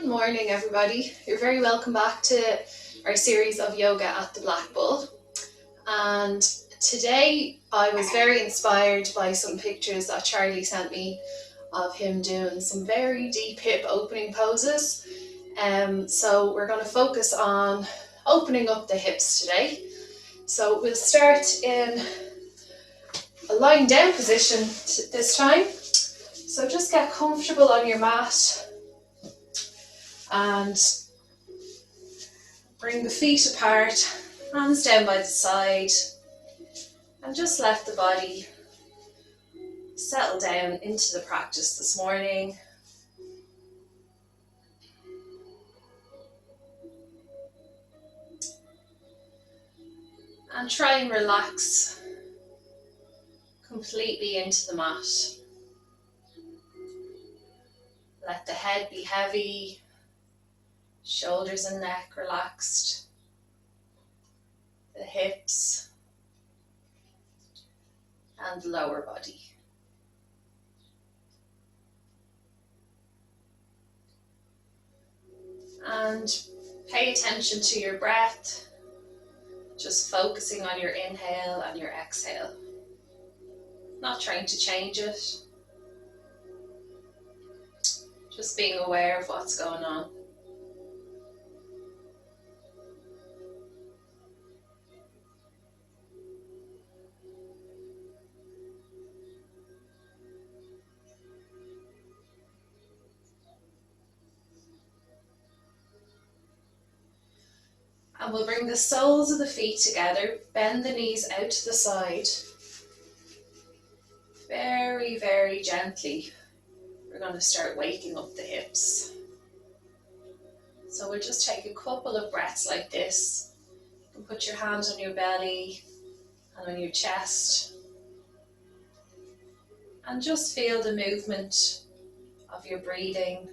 Good morning, everybody. You're very welcome back to our series of yoga at the Black Bull. And today I was very inspired by some pictures that Charlie sent me of him doing some very deep hip opening poses. So we're going to focus on opening up the hips today. So we'll start in a lying down position this time. So just get comfortable on your mat and bring the feet apart, hands down by the side, and just let the body settle down into the practice this morning. And try and relax completely into the mat. Let the head be heavy, shoulders and neck relaxed, the hips and the lower body. And pay attention to your breath, just focusing on your inhale and your exhale. Not trying to change it, just being aware of what's going on. And we'll bring the soles of the feet together, bend the knees out to the side. Very, very gently, we're going to start waking up the hips. So we'll just take a couple of breaths like this. You can put your hands on your belly and on your chest. And just feel the movement of your breathing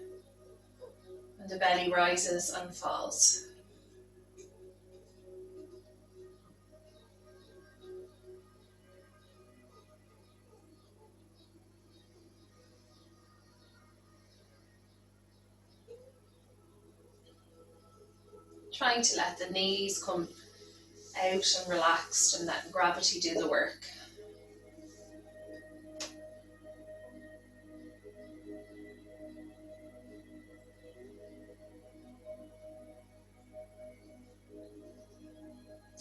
when the belly rises and falls. Trying to let the knees come out and relaxed and let gravity do the work.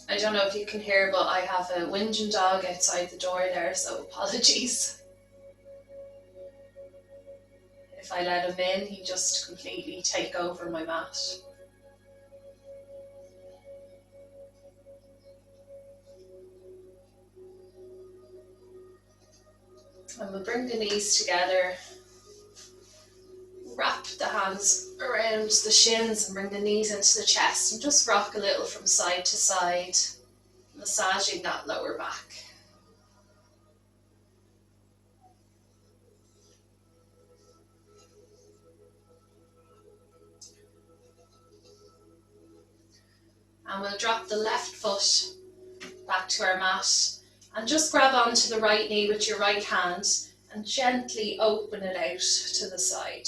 I don't know if you can hear, but I have a whinging dog outside the door there, so apologies. If I let him in, he'd just completely take over my mat. And we'll bring the knees together, wrap the hands around the shins and bring the knees into the chest and just rock a little from side to side, massaging that lower back. And we'll drop the left foot back to our mat and just grab onto the right knee with your right hand and gently open it out to the side.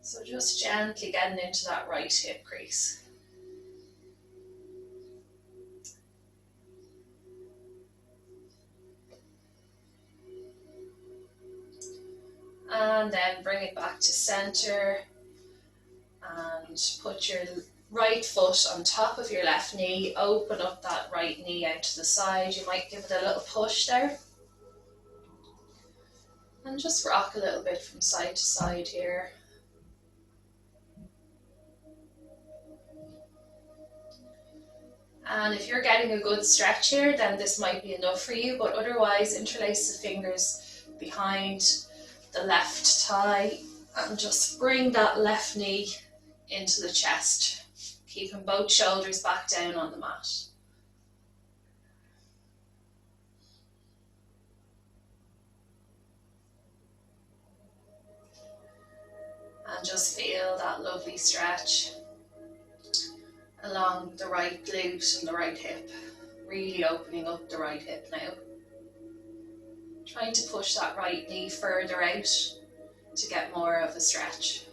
So just gently getting into that right hip crease. And then bring it back to center and put your right foot on top of your left knee. Open up that right knee out to the side. You might give it a little push there. And just rock a little bit from side to side here. And if you're getting a good stretch here, then this might be enough for you, but otherwise interlace the fingers behind the left thigh and just bring that left knee into the chest, keeping both shoulders back down on the mat. And just feel that lovely stretch along the right glute and the right hip, really opening up the right hip now. Trying to push that right knee further out to get more of a stretch.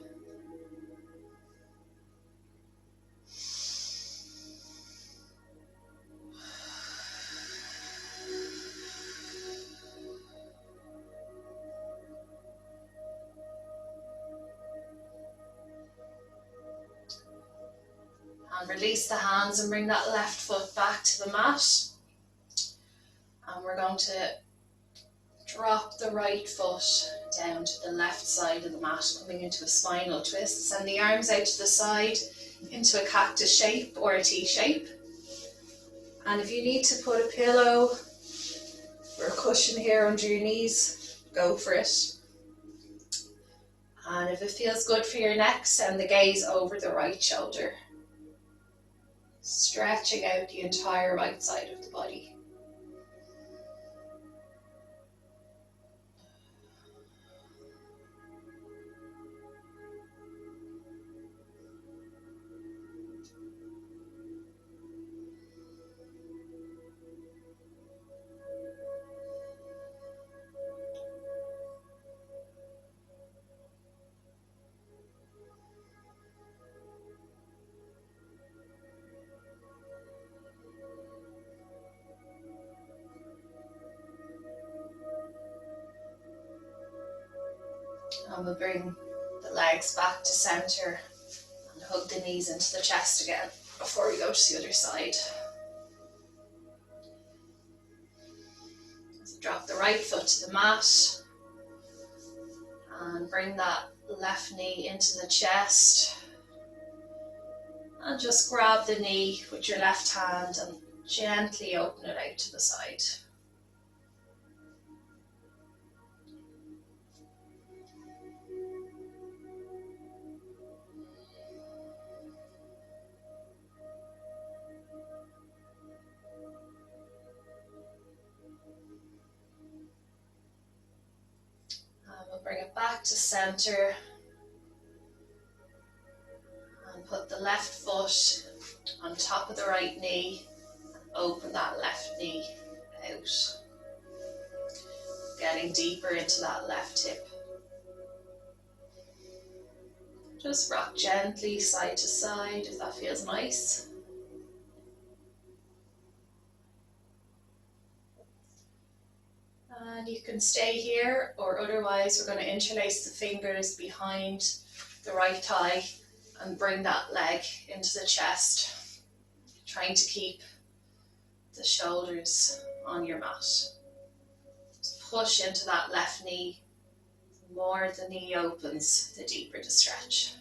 release the hands and bring that left foot back to the mat. And we're going to drop the right foot down to the left side of the mat, coming into a spinal twist. Send the arms out to the side into a cactus shape or a T shape. And if you need to put a pillow or a cushion here under your knees, go for it. And if it feels good for your neck, send the gaze over the right shoulder, stretching out the entire right side of the body. And we'll bring the legs back to center and hug the knees into the chest again before we go to the other side. So drop the right foot to the mat and bring that left knee into the chest. And just grab the knee with your left hand and gently open it out to the side. We'll bring it back to center and put the left foot on top of the right knee. Open that left knee out, getting deeper into that left hip. Just rock gently side to side if that feels nice. And you can stay here, or otherwise we're going to interlace the fingers behind the right thigh and bring that leg into the chest, trying to keep the shoulders on your mat. Just push into that left knee. The more the knee opens, the deeper the stretch.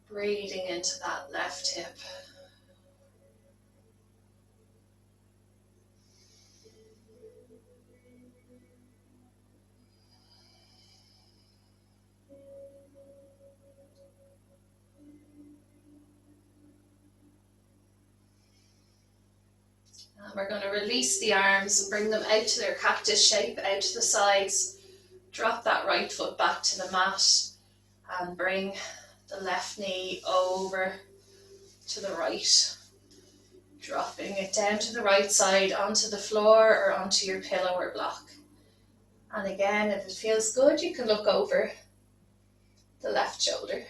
Breathing into that left hip. And we're going to release the arms and bring them out to their cactus shape, out to the sides. Drop that right foot back to the mat and bring the left knee over to the right, dropping it down to the right side onto the floor or onto your pillow or block. And again, if it feels good, you can look over the left shoulder.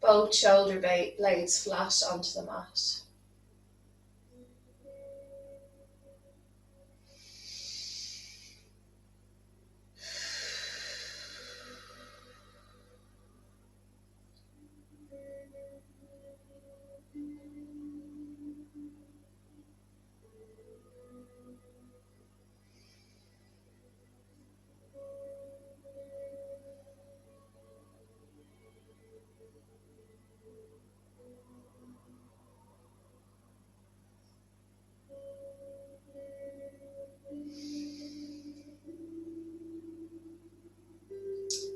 Both shoulder blades flat onto the mat.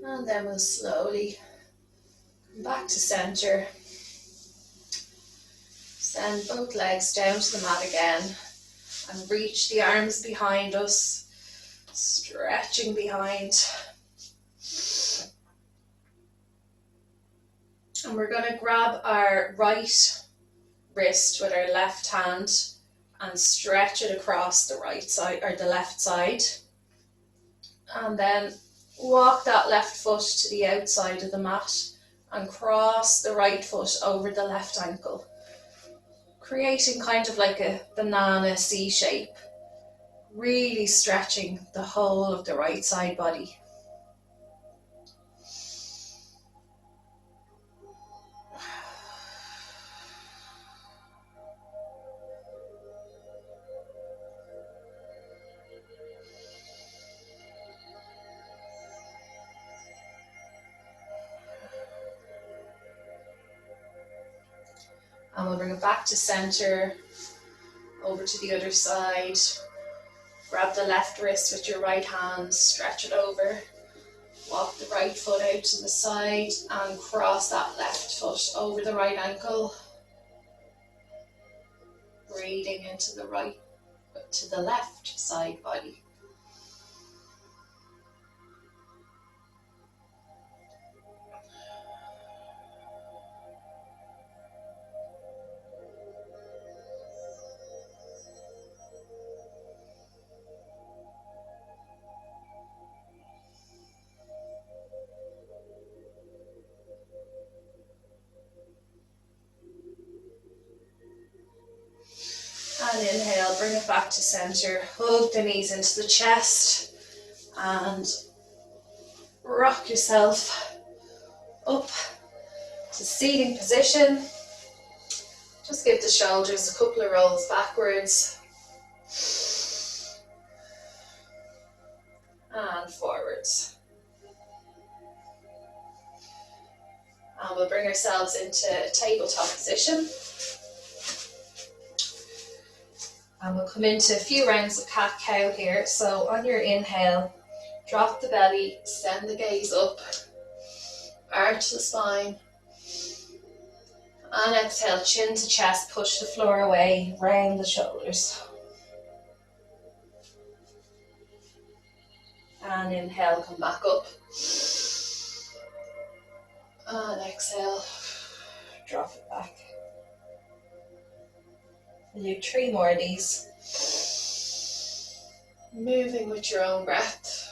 And then we'll slowly come back to center. Send both legs down to the mat again and reach the arms behind us, stretching behind. And we're going to grab our right wrist with our left hand and stretch it across the right side or the left side. And then walk that left foot to the outside of the mat and cross the right foot over the left ankle, creating kind of like a banana C shape, really stretching the whole of the right side body. And we'll bring it back to center, over to the other side. Grab the left wrist with your right hand, stretch it over. Walk the right foot out to the side and cross that left foot over the right ankle. Breathing into the right, to the left side body. And inhale, bring it back to center. Hug the knees into the chest and rock yourself up to seating position. Just give the shoulders a couple of rolls backwards and forwards. And we'll bring ourselves into tabletop position. And we'll come into a few rounds of cat-cow here. So on your inhale, drop the belly, send the gaze up, arch the spine. And exhale, chin to chest, push the floor away, round the shoulders. And inhale, come back up. And exhale, drop it back. We'll do 3 more of these. Moving with your own breath.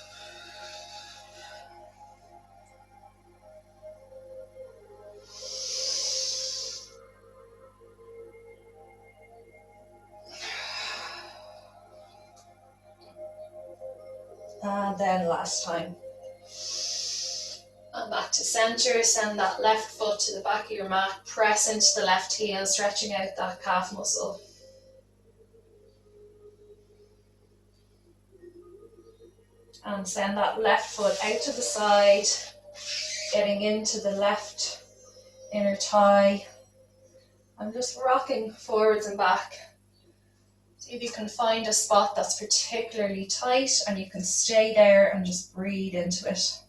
And then last time. And back to center, send that left foot to the back of your mat, press into the left heel, stretching out that calf muscle. And send that left foot out to the side, getting into the left inner thigh. I'm just rocking forwards and back. See if you can find a spot that's particularly tight and you can stay there and just breathe into it.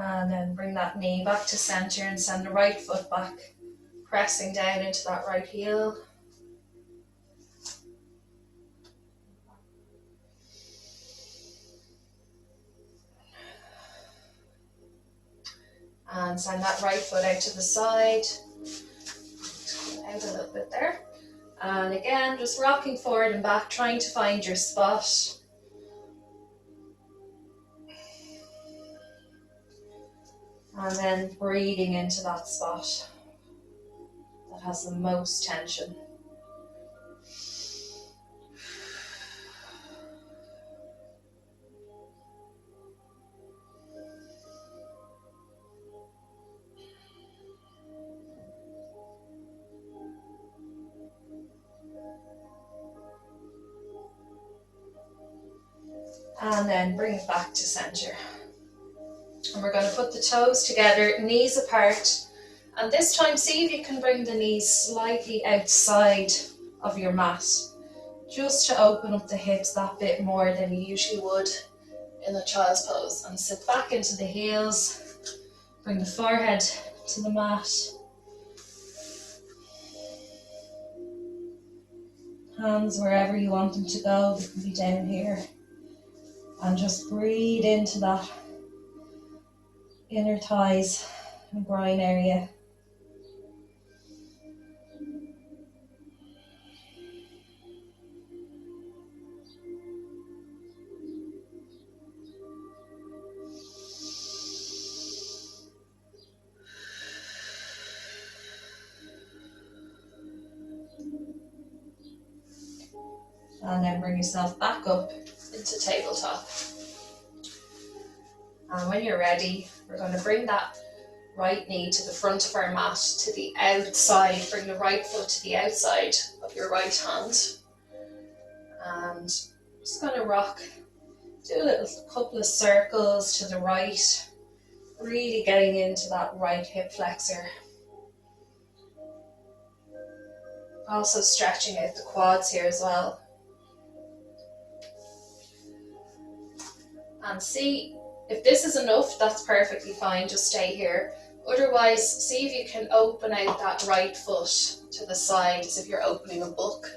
And then bring that knee back to center and send the right foot back, pressing down into that right heel. And send that right foot out to the side. Out a little bit there. And again, just rocking forward and back, trying to find your spot. And then breathing into that spot that has the most tension. And then bring it back to center. And we're going to put the toes together, knees apart. And this time, see if you can bring the knees slightly outside of your mat, just to open up the hips that bit more than you usually would in a child's pose. And sit back into the heels, bring the forehead to the mat. Hands wherever you want them to go, they can be down here. And just breathe into that inner thighs and groin area. And then bring yourself back up into tabletop. And when you're ready, we're going to bring that right knee to the front of our mat, to the outside. Bring the right foot to the outside of your right hand. And just going to rock. Do a couple of circles to the right. Really getting into that right hip flexor. Also stretching out the quads here as well. And see, if this is enough, that's perfectly fine, just stay here. Otherwise, see if you can open out that right foot to the side as if you're opening a book.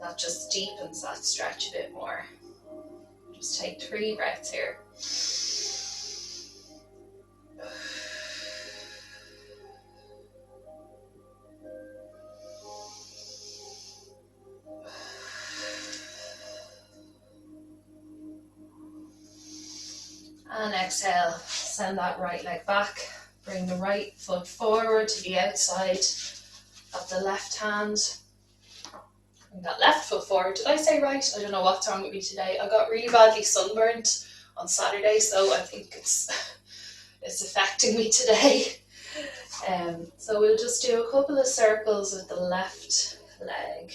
That just deepens that stretch a bit more. Just take 3 breaths here. And exhale, send that right leg back. Bring the right foot forward to the outside of the left hand. Bring that left foot forward. Did I say right? I don't know what's wrong with me today. I got really badly sunburned on Saturday, so I think it's affecting me today. So we'll just do a couple of circles with the left leg.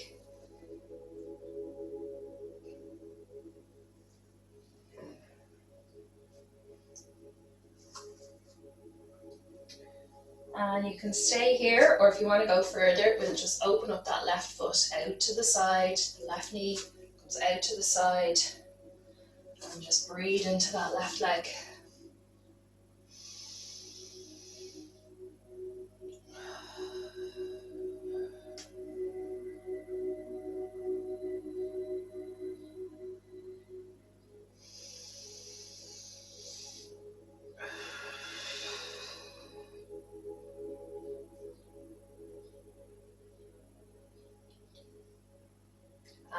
And you can stay here, or if you want to go further, we'll just open up that left foot out to the side. The left knee comes out to the side. And just breathe into that left leg.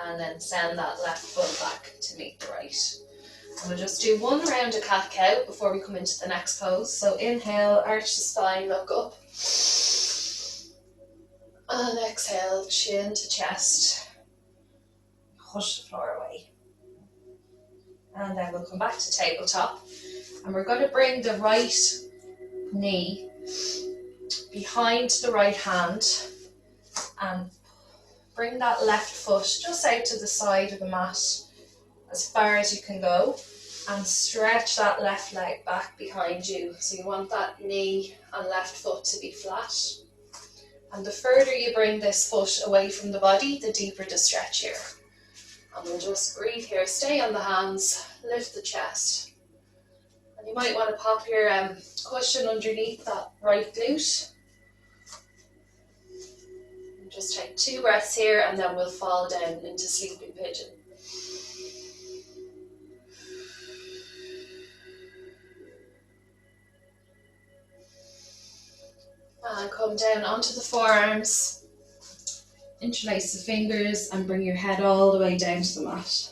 And then send that left foot back to meet the right. And we'll just do 1 round of cat-cow before we come into the next pose. So inhale, arch the spine, look up. And exhale, chin to chest. Push the floor away. And then we'll come back to tabletop. And we're going to bring the right knee behind the right hand and bring that left foot just out to the side of the mat as far as you can go, and stretch that left leg back behind you. So you want that knee and left foot to be flat. And the further you bring this foot away from the body, the deeper the stretch here. And we'll just breathe here, stay on the hands, lift the chest. And you might want to pop your cushion underneath that right glute. Just take 2 breaths here, and then we'll fall down into sleeping pigeon. And come down onto the forearms, interlace the fingers, and bring your head all the way down to the mat.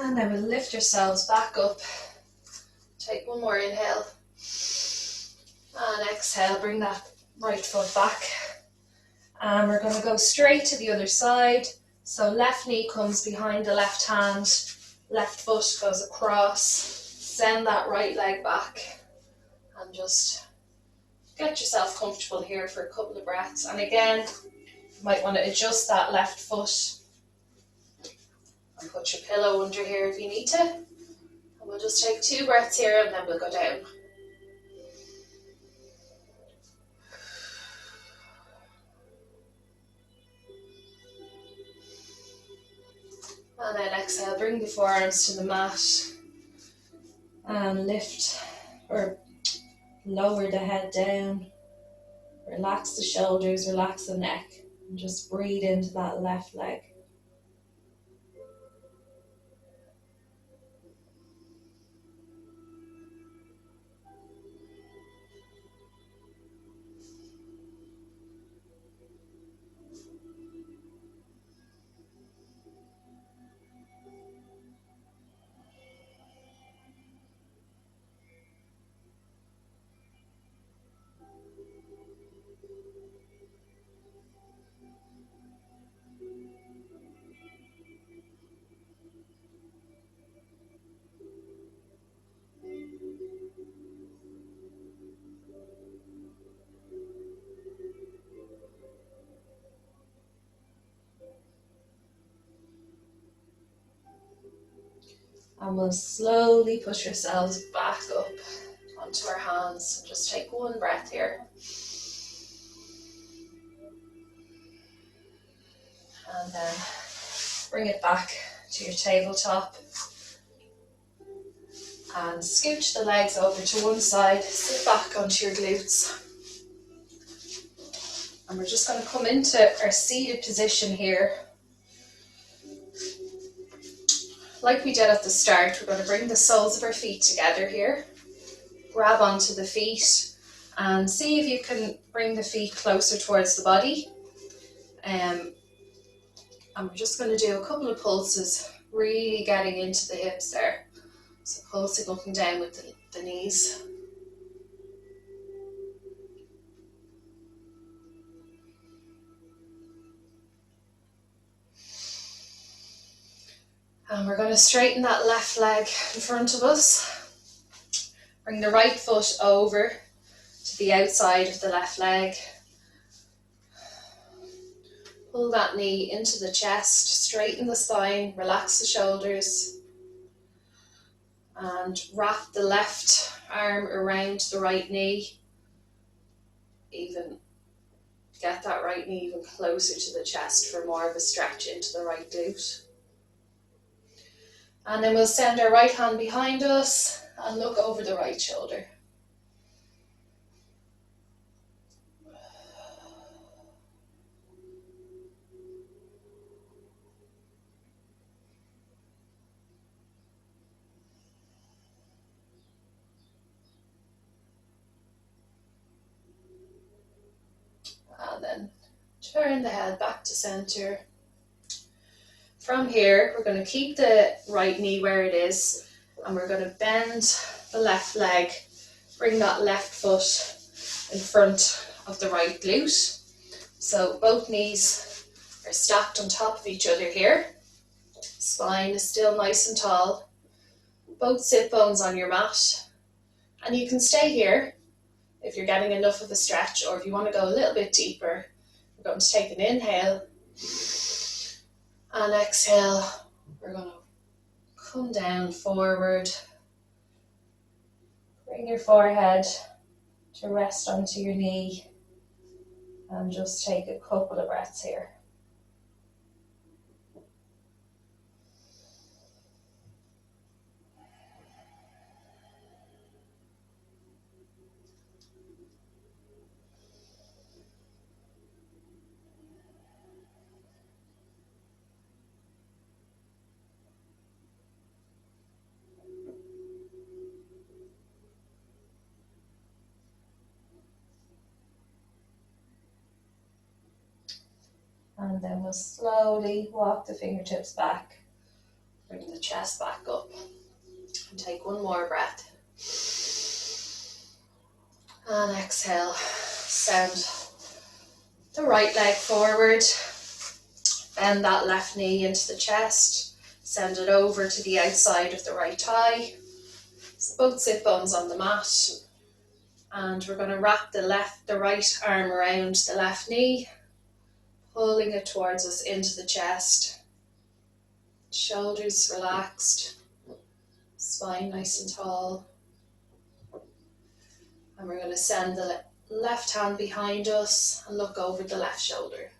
And then we'll lift yourselves back up. Take 1 more inhale. And exhale, bring that right foot back. And we're going to go straight to the other side. So left knee comes behind the left hand, left foot goes across. Send that right leg back. And just get yourself comfortable here for a couple of breaths. And again, You might want to adjust that left foot and put your pillow under here if you need to. And we'll just take 2 breaths here and then we'll go down. And then exhale, bring the forearms to the mat and lift or lower the head down. Relax the shoulders, relax the neck, and just breathe into that left leg. And we'll slowly push ourselves back up onto our hands. Just take 1 breath here. And then bring it back to your tabletop. And scooch the legs over to one side, sit back onto your glutes. And we're just going to come into our seated position here. Like we did at the start, we're going to bring the soles of our feet together here. Grab onto the feet and see if you can bring the feet closer towards the body. And we're just going to do a couple of pulses, really getting into the hips there. So pulsing up and down with the knees. And we're going to straighten that left leg in front of us. Bring the right foot over to the outside of the left leg. Pull that knee into the chest, straighten the spine, relax the shoulders. And wrap the left arm around the right knee. Even get that right knee even closer to the chest for more of a stretch into the right glute. And then we'll send our right hand behind us and look over the right shoulder. And then turn the head back to center. From here, we're going to keep the right knee where it is, and we're going to bend the left leg, bring that left foot in front of the right glute. So both knees are stacked on top of each other here. Spine is still nice and tall. Both sit bones on your mat. And you can stay here if you're getting enough of a stretch, or if you want to go a little bit deeper. We're going to take an inhale. And exhale, we're going to come down forward. Bring your forehead to rest onto your knee and just take a couple of breaths here. And then we'll slowly walk the fingertips back, bring the chest back up, and take 1 more breath. And exhale, send the right leg forward, bend that left knee into the chest, send it over to the outside of the right thigh. So both sit bones on the mat, and we're going to wrap the right arm around the left knee. pulling it towards us into the chest. Shoulders relaxed, spine nice and tall. And we're going to send the left hand behind us and look over the left shoulder.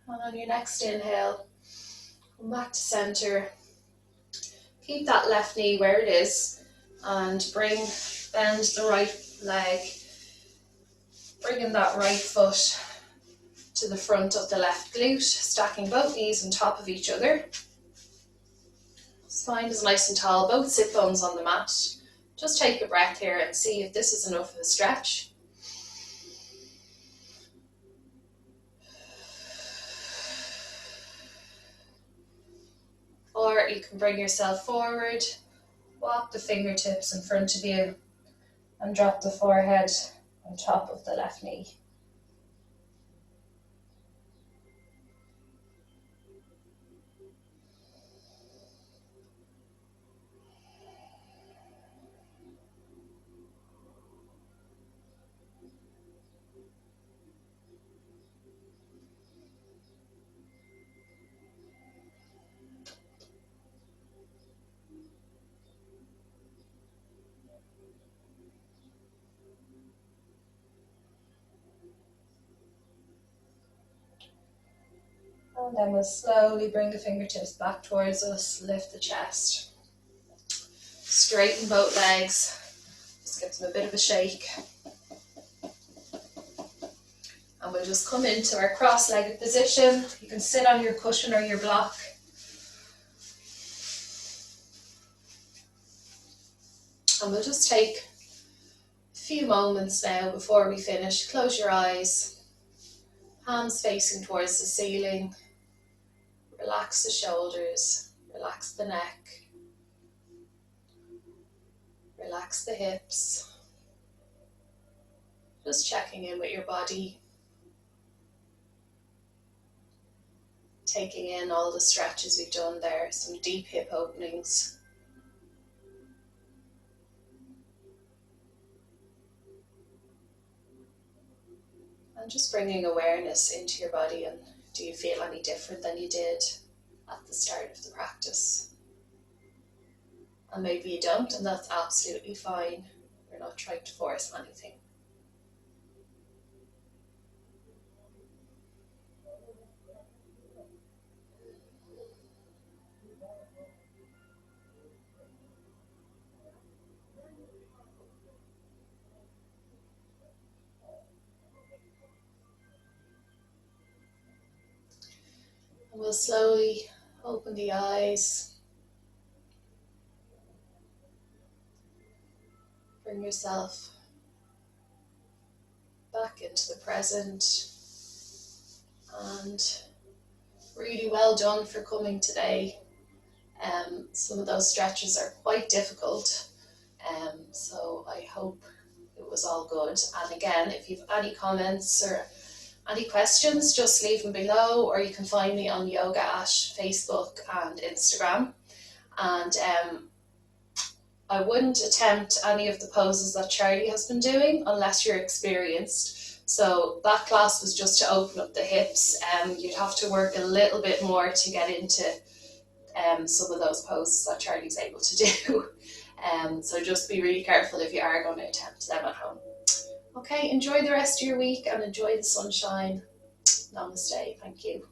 And on your next inhale, come back to center. Keep that left knee where it is and bend the right leg, bringing that right foot to the front of the left glute, stacking both knees on top of each other. Spine is nice and tall, both sit bones on the mat. Just take a breath here and see if this is enough of a stretch. Or you can bring yourself forward, walk the fingertips in front of you and drop the forehead on top of the left knee. And then we'll slowly bring the fingertips back towards us, lift the chest. Straighten both legs, just give them a bit of a shake. And we'll just come into our cross-legged position. You can sit on your cushion or your block. And we'll just take a few moments now before we finish. Close your eyes, hands facing towards the ceiling. Relax the shoulders, relax the neck, relax the hips. Just checking in with your body. Taking in all the stretches we've done there, some deep hip openings. And just bringing awareness into your body. And do you feel any different than you did at the start of the practice? And maybe you don't, and that's absolutely fine. We're not trying to force anything. And we'll slowly open the eyes. Bring yourself back into the present. And really well done for coming today. Some of those stretches are quite difficult. So I hope it was all good. And again, if you've any comments or any questions, just leave them below, or you can find me on Yoga Ash Facebook and Instagram. And I wouldn't attempt any of the poses that Charlie has been doing unless you're experienced. So that class was just to open up the hips. You'd have to work a little bit more to get into some of those poses that Charlie's able to do. So just be really careful if you are going to attempt them at home. Okay, enjoy the rest of your week and enjoy the sunshine. Namaste. Thank you.